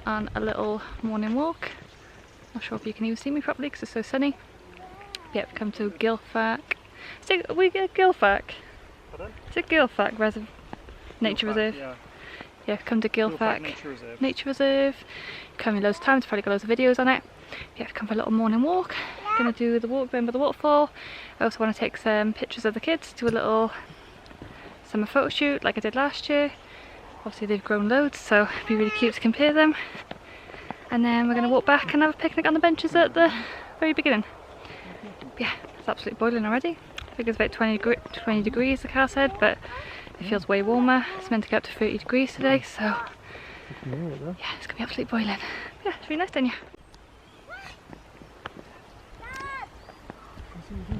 On a little morning walk. Not sure if you can even see me properly because it's so sunny. Yep, come to Gilfach. We get Gilfach. Pardon? Is it Gilfach Nature Reserve? Yeah. Yeah, come to Gilfach Nature Reserve. Come in loads of times, probably got loads of videos on it. Yeah, come for a little morning walk. Gonna do the walk down by the waterfall. I also want to take some pictures of the kids, do a little summer photo shoot like I did last year. Obviously they've grown loads, so it'd be really cute to compare them. And then we're going to walk back and have a picnic on the benches at the very beginning. Yeah, it's absolutely boiling already. I think it's about 20 degrees, the car said, but it feels way warmer. It's meant to get up to 30 degrees today, so yeah, it's going to be absolutely boiling. Yeah, it's really nice down here.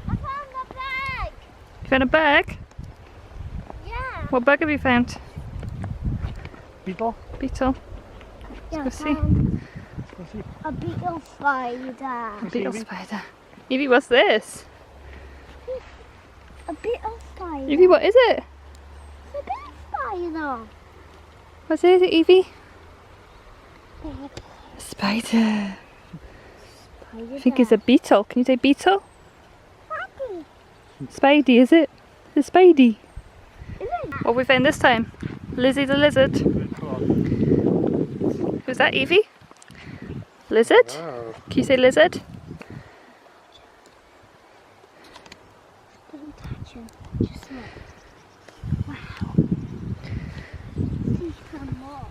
I found a bag! You found a bag? Yeah. What bag have you found? Beetle? Yeah, Let's go see. A beetle spider. A beetle spider. Evie, what's this? A beetle spider. Evie, what is it? It's a beetle spider. What is it, Evie? Big A spider. spider. I think it's a beetle. Can you say beetle? Spidey. Spidey, is it? It's a Spidey. Is it? What have we found this time? Lizzie the lizard. Who's that, Evie? Lizard? Oh. Can you say lizard? Don't touch him. Just look. Wow. See some more.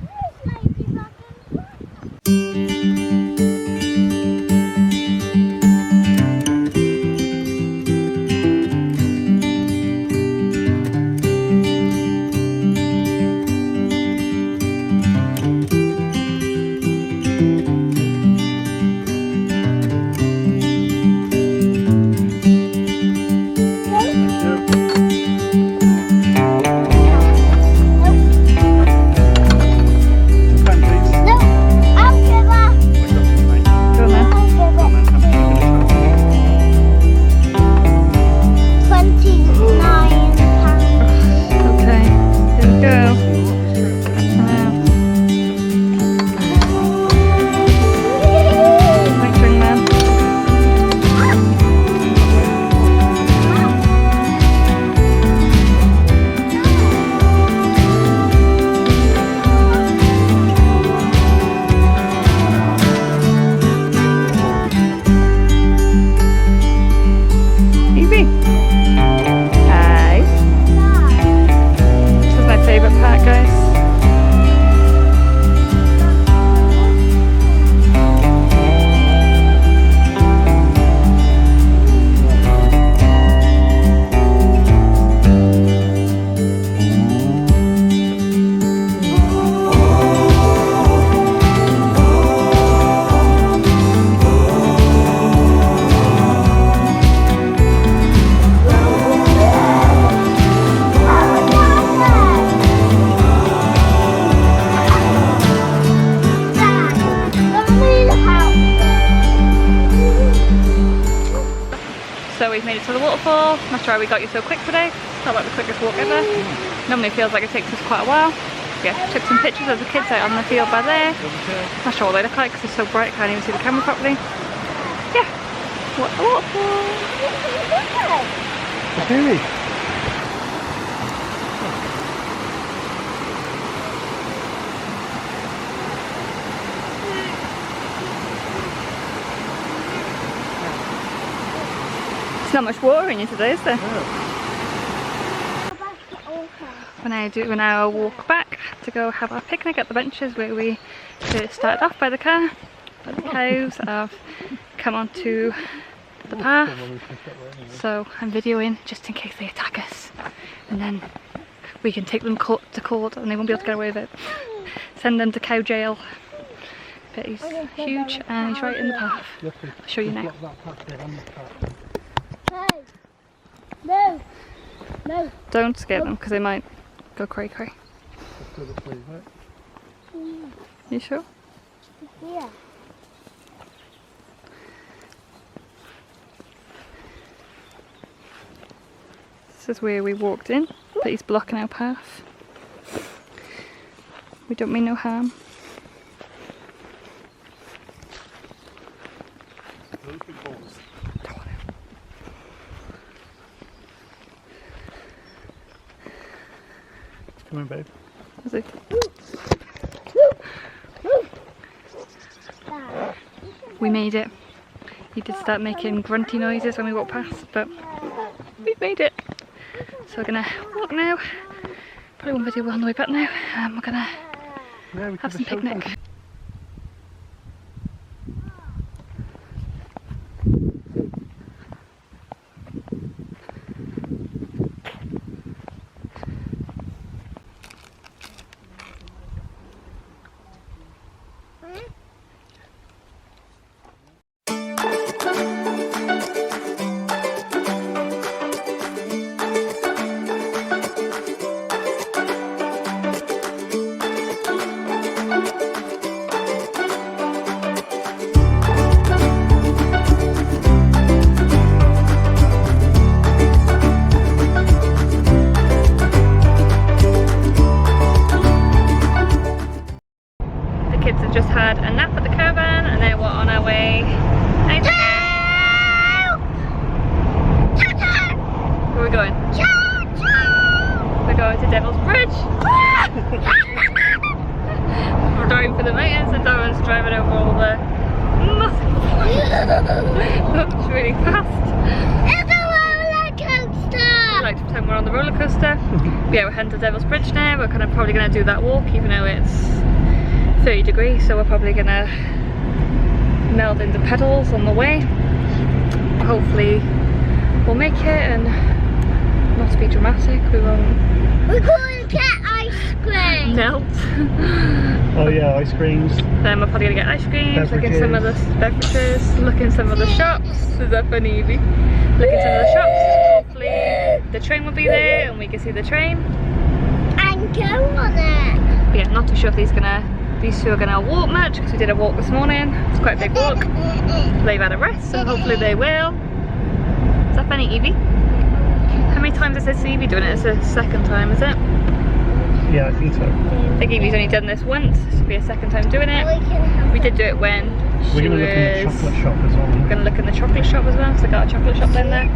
Where's Ladybug and we've made it to the waterfall. Not sure why we got you so quick today. It's not like the quickest walk ever. Normally it feels like it takes us quite a while. Yeah, took some pictures of the kids out on the field by there. Not sure what they look like because it's so bright, can't even see the camera properly. Yeah, what a waterfall. Really? There's not much water in you today, is there? No. When I walk back to go have our picnic at the benches where we first started off by the car. But the cows have come onto the path, so I'm videoing just in case they attack us, and then we can take them to court and they won't be able to get away with it. send them to cow jail. But he's huge and he's right in the path. I'll show you now. No. No. Don't scare them because they might go cray cray. You sure? Yeah. This is where we walked in, but he's blocking our path. We don't mean no harm. Come on, babe. Is he? We made it. He did start making grunty noises when we walked past, but we've made it. So we're gonna walk now. Probably one video on the way back now. We're gonna have some picnic. Just had a nap at the caravan and now we're on our way out. Where are we going? We're going to Devil's Bridge. We're driving for the mountains and Darren's driving over all the looks really fast. It's a roller coaster! I like to pretend we're on the roller coaster. But yeah, we're heading to Devil's Bridge now. We're probably going to do that walk even though it's 30 degrees, so we're probably gonna melt into pedals on the way. Hopefully we'll make it and not to be dramatic, we won't. We're going to get ice cream! Melt. Oh yeah, ice creams. Then we're probably gonna get ice creams, look in Beverages. some of the beverages, look in some of the shops. Is that funny, Evie? Look in some of the shops. Hopefully the train will be there and we can see the train. And go on it! But yeah, not too sure if these two are gonna walk much because we did a walk this morning. It's quite a big walk. They've had a rest, so hopefully they will. Is that funny, Evie? How many times has this Evie doing it? It's the second time, is it? Yeah, I think so. I think Evie's only done this once. This will be a second time doing it. We did do it when We're she going to look in the was. chocolate shop as well. We're gonna look in the chocolate shop as well. So I got a chocolate shop down there.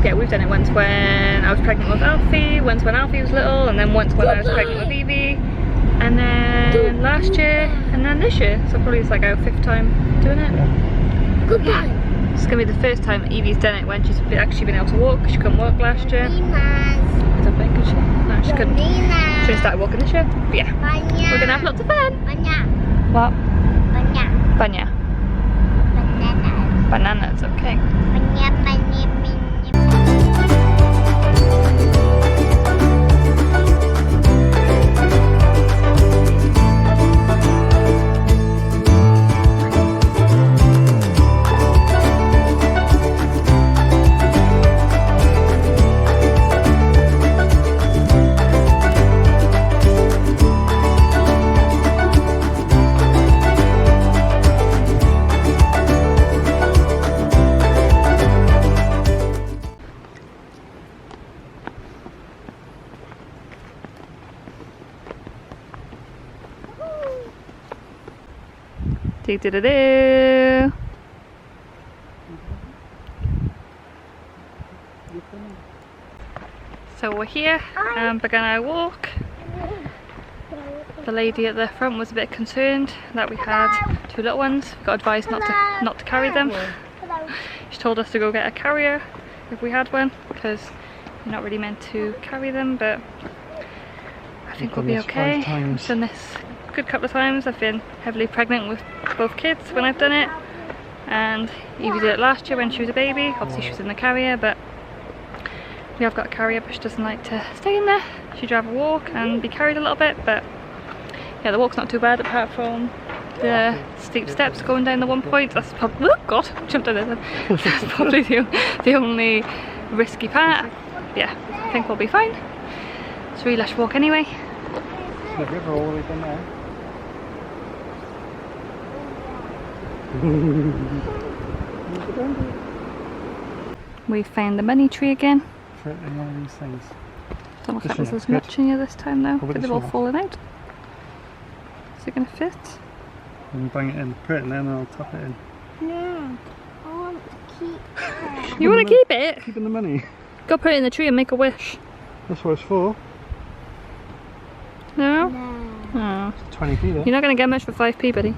Yeah, we've done it once when I was pregnant with Alfie, once when Alfie was little, and then once when I was pregnant with Evie. And then last year, and then this year. So probably it's like our 5th time doing it. Goodbye! It's gonna be the first time Evie's done it when she's actually been able to walk. She couldn't walk last year. I don't think, could she? No, she couldn't. She only started walking this year. But yeah, we're gonna have lots of fun. What? Banya. Bananas, okay. Do-do-do-do. So we're here and began our walk. The lady at the front was a bit concerned that we had 2 little ones. We got advised not to carry them. She told us to go get a carrier if we had one because you're not really meant to carry them, but I think we'll be okay. I've done this a good couple of times. I've been heavily pregnant with both kids when I've done it, and Evie did it last year when she was a baby. Obviously she was in the carrier, but we have got a carrier, but she doesn't like to stay in there. She'd rather walk and be carried a little bit, but yeah, the walk's not too bad apart from the steep steps going down the one point. That's probably, oh god, jumped over there. That's probably the only risky part. Yeah, I think we'll be fine. It's a really lush walk anyway. The river all the way down there. We found the money tree again. For in one of these things. Don't know if This that was one, as good. much in here this time though. What about But this they're all one? falling out. Is it going to fit? And bang it in, put it in there and I'll tap it in. No, I want to keep her. You want to keep it? Keeping the money. Go put it in the tree and make a wish. That's what it's for. No? No. Oh. 20p there. You're not going to get much for 5p, buddy.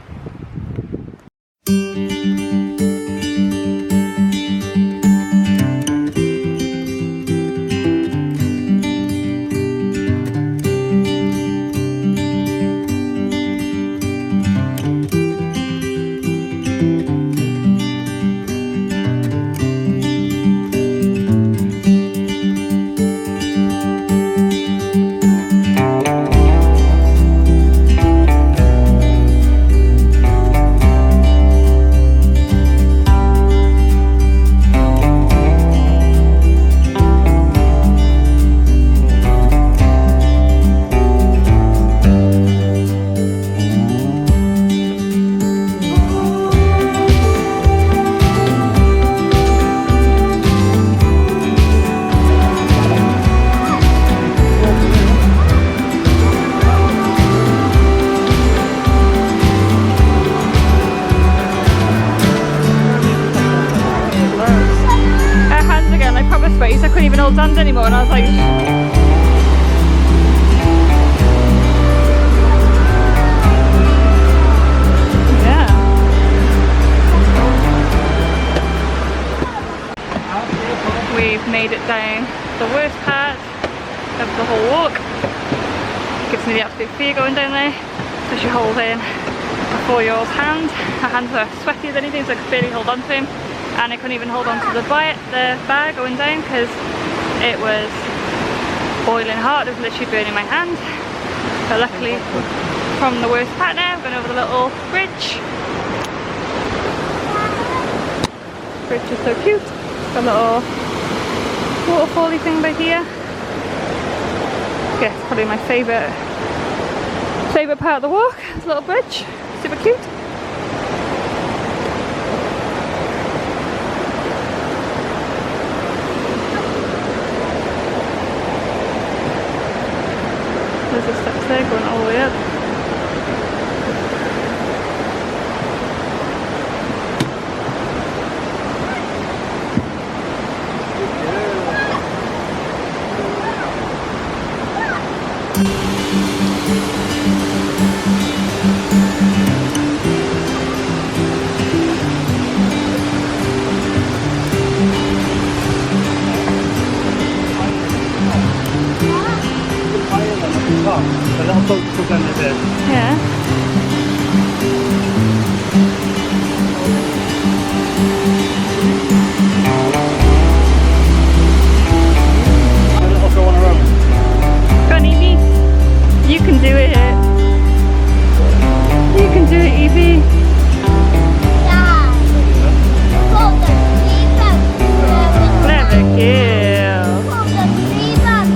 Space. I couldn't even hold hands anymore, and I was like, yeah. We've made it down the worst part of the whole walk. Gives me the absolute fear going down there, especially holding a 4-year-old's hand. Her hands are sweaty as anything, so I could barely hold on to him. And I couldn't even hold on to the bag going down because it was boiling hot. It was literally burning my hand. But luckily, from the worst part now, I've gone over the little bridge. Bridge is so cute. Got a little waterfally thing by here. Yeah, it's probably my favourite part of the walk. This little bridge, super cute. There's the steps there going all the way up. The little boats go down there. Yeah. A little go on her own. Go on, Evie. You can do it. You can do it, Evie. Dad, pull the ribbon. Clever girl. Pull the ribbon.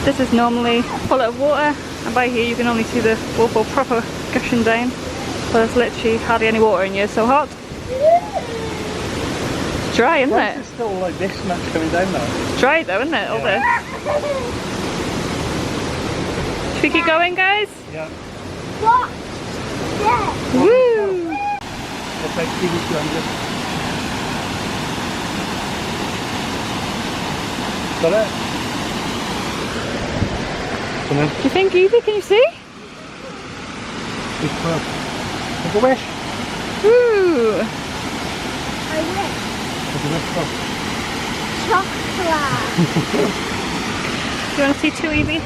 This is normally full of water, and by here you can only see the waterfall proper gushing down. But there's literally hardly any water in here, it's so hot. It's dry, isn't Why it? is it still like this much coming down now? It's dry though, isn't it? All this. Should we keep going, guys? Yeah. What? Yeah. Woo! It's like TV 200. Got it? Come on. Do you think, Evie? Can you see? Big club. Make a wish. Woo! I wish. Make a wish. Go. Chocolate. Do you want to see too, Evie?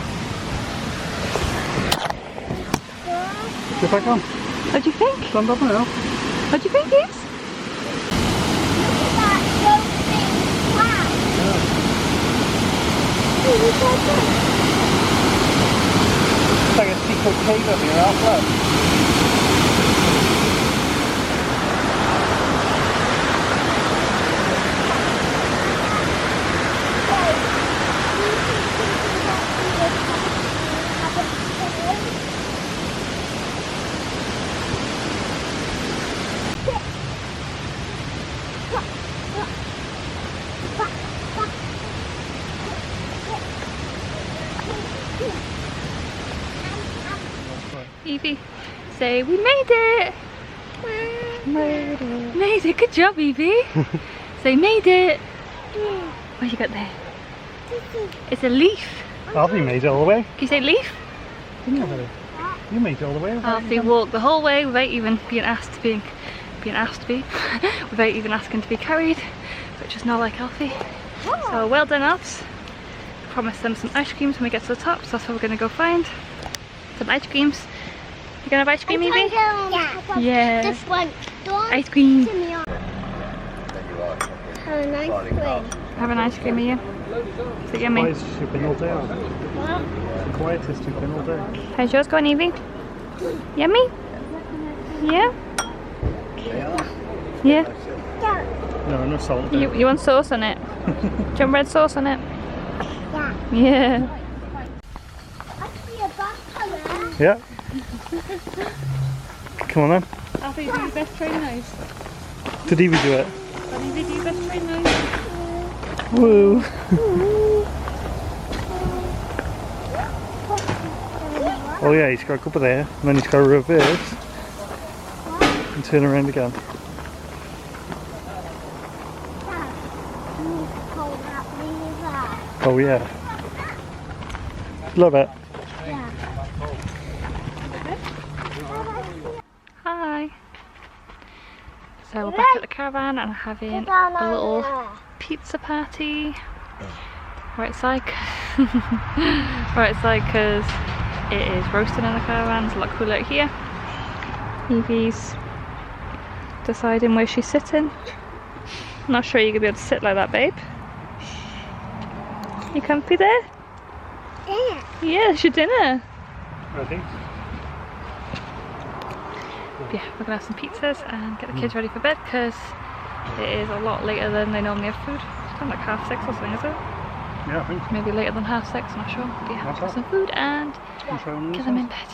Get back on. What do you think? Stand up now. What do you think, Eves? That's so big. Wow. It's like a secret cave up here, out loud. Evie, say we made it! Made it. Made it! Good job, Evie! Say made it! What you got there? It's a leaf. Alfie made it all the way. Can you say leaf? Didn't you, Billy? You made it all the way. Alfie walked the whole way without even being asked to be, without even asking to be carried, which is not like Alfie. So well done, Alfs. Promised them some ice creams when we get to the top, so that's what we're gonna go find. Some ice creams. You gonna have ice cream, Evie? Yeah. Yeah. This one. Don't Ice cream. give me on. Have a nice cream. Have an ice cream, are you? Is it yummy? Quietest you've been all day. What? The quietest you've been all day. How's yours going, Evie? Yummy? Yeah? Yeah? Yeah. No salt. You want sauce on it? Do you want red sauce on it? Yeah. Yeah. I see a buffalo. Yeah. Come on then. Alfie, do your best train nose. Did Evie do it? Evie, do your best train nose. Woo. Oh yeah, he's got to go up there, and then he's got to reverse and turn around again. Oh yeah. Love it. Hi. So we're back at the caravan and having a little pizza party. Right side. Right side because it is roasting in the caravan. It's a lot cooler out here. Evie's deciding where she's sitting. Not sure you're gonna be able to sit like that, babe. You comfy there? Yeah. Yeah, it's your dinner. I think. Yeah, we're gonna have some pizzas and get the kids ready for bed because it is a lot later than they normally have food. It's kind of like 6:30 or something, is it? Yeah, I think. Maybe later than 6:30, I'm not sure. But yeah, That's have all. some food and I'm showing get you them some. in bed.